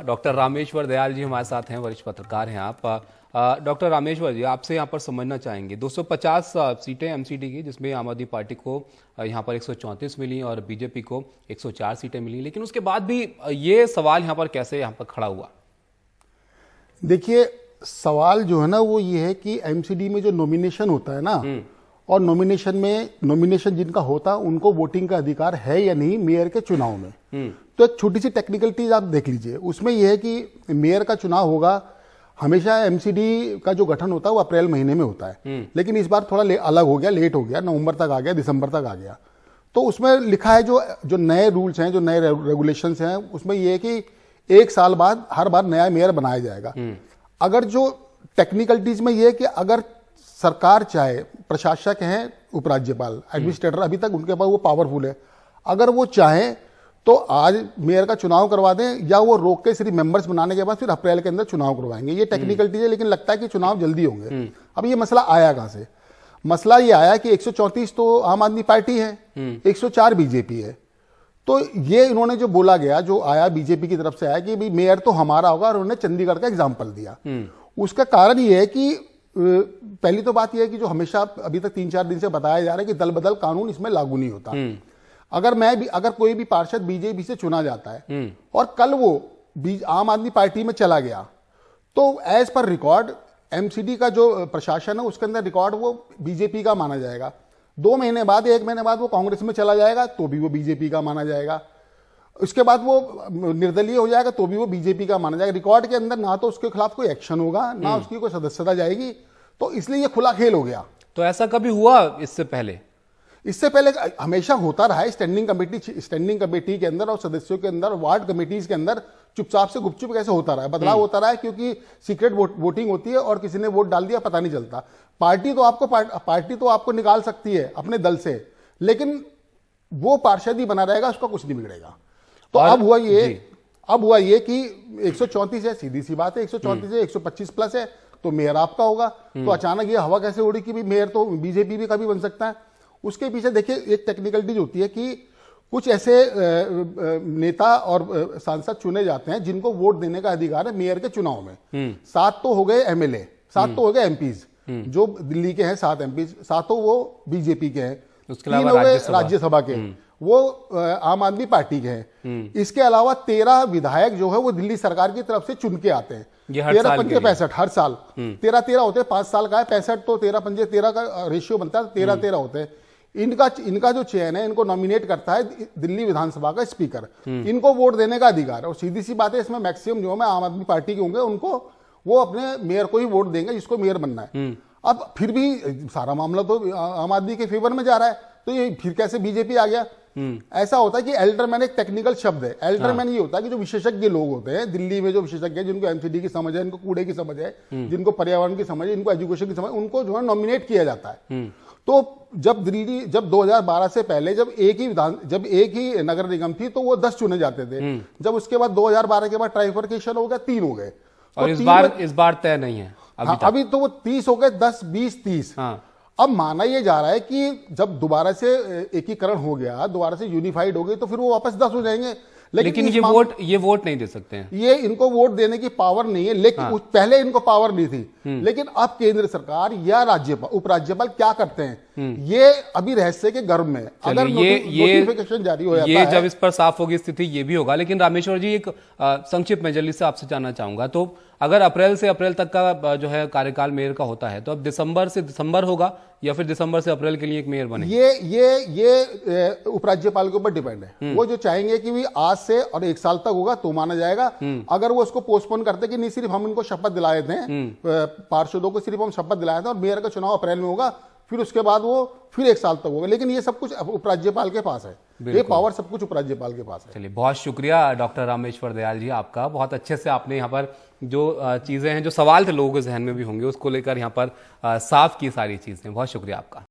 Doctor Rameshwar Dayal ji हमारे साथ हैं, वरिष्ठ पत्रकार हैं आप। डॉक्टर रामेश्वर जी, आपसे यहाँ पर समझना चाहेंगे 250 सीटें एमसीडी की, जिसमें आम आदमी पार्टी को यहाँ पर 134 मिली और बीजेपी को 104 सीटें मिली, लेकिन उसके बाद भी ये सवाल यहाँ पर कैसे यहाँ पर खड़ा हुआ? देखिए, सवाल जो है ना वो ये है कि एमसीडी में जो नॉमिनेशन होता है ना, और नॉमिनेशन जिनका होता है उनको वोटिंग का अधिकार है या नहीं मेयर के चुनाव में। तो एक छोटी सी टेक्निकलिटीज आप देख लीजिए, उसमें यह है कि मेयर का चुनाव होगा, हमेशा एमसीडी का जो गठन होता है वो अप्रैल महीने में होता है, लेकिन इस बार थोड़ा अलग हो गया, लेट हो गया, नवंबर तक आ गया, दिसंबर तक आ गया। तो उसमें लिखा है जो नए रूल्स हैं, जो नए रेगुलेशंस हैं, उसमें यह है कि एक साल बाद हर बार नया मेयर बनाया जाएगा। अगर जो टेक्निकलिटीज में यह है कि अगर सरकार चाहे, प्रशासक हैं, उपराज्यपाल, एडमिनिस्ट्रेटर, अभी तक उनके पास वो पावरफुल है, अगर वो चाहें तो आज मेयर का चुनाव करवा दें, या वो रोक के सिर्फ मेंबर्स बनाने के बाद फिर अप्रैल के अंदर चुनाव करवाएंगे। ये टेक्निकलिटीज है, लेकिन लगता है कि चुनाव जल्दी होंगे। अब ये मसला आया कहां से? मसला ये आया कि 134 तो आम आदमी पार्टी है, 104 बीजेपी है। तो ये इन्होंने जो बोला गया, जो आया बीजेपी की तरफ से आया कि भाई मेयर तो हमारा होगा, और उन्होंने चंडीगढ़ का एग्जाम्पल दिया। उसका कारण ये है कि पहली तो बात यह है कि जो हमेशा अभी तक 3-4 दिन से बताया जा रहा है कि दल बदल कानून इसमें लागू नहीं होता। अगर कोई भी पार्षद बीजेपी से चुना जाता है और कल वो आम आदमी पार्टी में चला गया, तो एज पर रिकॉर्ड एमसीडी का जो प्रशासन है उसके अंदर रिकॉर्ड वो बीजेपी का माना जाएगा। 2 महीने बाद, 1 महीने बाद वो कांग्रेस में चला जाएगा तो भी वो बीजेपी का माना जाएगा। उसके बाद वो निर्दलीय हो जाएगा तो भी वो बीजेपी का माना जाएगा। रिकॉर्ड के अंदर ना तो उसके खिलाफ कोई एक्शन होगा, ना उसकी कोई सदस्यता जाएगी। तो इसलिए ये खुला खेल हो गया। तो ऐसा कभी हुआ इससे पहले? इससे पहले हमेशा होता रहा है। स्टैंडिंग कमेटी के अंदर और सदस्यों के अंदर, वार्ड कमेटीज के अंदर चुपचाप से गुपचुप कैसे होता रहा है, बदलाव होता रहा है, क्योंकि सीक्रेट वोटिंग होती है और किसी ने वोट डाल दिया पता नहीं चलता। पार्टी तो आपको निकाल सकती है अपने दल से, लेकिन वो पार्षद ही बना रहेगा, उसका कुछ नहीं बिगड़ेगा। तो अब हुआ ये कि 134 है, सीधी सी बात है, 134 है, 125 प्लस है, तो मेयर आपका होगा। तो अचानक ये हवा कैसे उड़ी कि मेयर तो बीजेपी भी कभी बन सकता है? उसके पीछे देखिए एक टेक्निकलिटी होती है कि कुछ ऐसे नेता और सांसद चुने जाते हैं जिनको वोट देने का अधिकार है मेयर के चुनाव में। 7 तो हो गए एमएलए, 7 तो हो गए एमपीज, जो दिल्ली के हैं 7 एमपीज, 7 वो बीजेपी के हैं, 3 हो गए राज्यसभा के, वो आम आदमी पार्टी के हैं। इसके अलावा 13 विधायक जो है वो दिल्ली सरकार की तरफ से चुन के आते हैं। 13-5 हर साल 13 होते हैं, 5 साल का है, 65 तो 13-5 का रेशियो बनता है, 13 होते हैं। इनका जो चयन है, इनको नॉमिनेट करता है दिल्ली विधानसभा का स्पीकर। इनको वोट देने का अधिकार है, और सीधी सी बात है इसमें मैक्सिमम जो है आम आदमी पार्टी के होंगे, उनको वो अपने मेयर को ही वोट देंगे जिसको मेयर बनना है। अब फिर भी सारा मामला तो आम आदमी के फेवर में जा रहा है, तो ये फिर कैसे बीजेपी आ गया? ऐसा होता है कि एल्डरमैन एक टेक्निकल शब्द है। एल्डरमैन ये होता है कि जो विशेषज्ञ लोग होते हैं दिल्ली में, जो विशेषज्ञ हैं, जिनको एमसीडी की समझ है, इनको कूड़े की समझ है, जिनको पर्यावरण की समझ है, इनको एजुकेशन की समझ, उनको जो है नॉमिनेट किया जाता है। तो जब 2012 से पहले जब एक ही नगर निगम थी तो वो 10 चुने जाते थे। जब उसके बाद 2012 के बाद ट्राइफर्केशन हो गया, 3 हो गए। और इस बार तय नहीं है अभी तो वो 30 हो गए, 10, 20, 30। अब माना ये जा रहा है कि जब दोबारा से एकीकरण हो गया, दोबारा से यूनिफाइड हो गई, तो फिर वो वापस 10 हो जाएंगे। लेकिन ये वोट नहीं दे सकते हैं, ये इनको वोट देने की पावर नहीं है। लेकिन पहले इनको पावर नहीं थी, लेकिन अब केंद्र सरकार या उपराज्यपाल क्या करते हैं, ये अभी रहस्य के गर्भ में। अगर नोटिफिकेशन जारी हो जाता है, जब इस पर साफ होगी स्थिति, ये भी होगा। लेकिन रामेश्वर जी, एक संक्षिप्त में जल्दी से आपसे जानना चाहूंगा, तो अगर अप्रैल से अप्रैल तक का जो है कार्यकाल मेयर का होता है, तो अब दिसंबर से दिसंबर होगा या फिर दिसंबर से अप्रैल के लिए एक मेयर बने? ये उपराज्यपाल के ऊपर डिपेंड है। वो जो चाहेंगे कि भी आज से और 1 साल तक होगा तो माना जाएगा। अगर वो उसको पोस्टपोन करते कि नहीं, सिर्फ हम इनको शपथ दिलाए थे, पार्षदों को सिर्फ हम शपथ दिलाए थे और मेयर का चुनाव अप्रैल में होगा, फिर उसके बाद वो फिर 1 साल तक होगा। लेकिन ये सब कुछ उपराज्यपाल के पास है, ये पावर सब कुछ उपराज्यपाल के पास है। चलिए, बहुत शुक्रिया डॉक्टर रामेश्वर दयाल जी आपका। बहुत अच्छे से आपने यहाँ पर जो चीजें हैं, जो सवाल थे लोगों के जहन में भी होंगे, उसको लेकर यहाँ पर साफ की सारी चीजें। बहुत शुक्रिया आपका।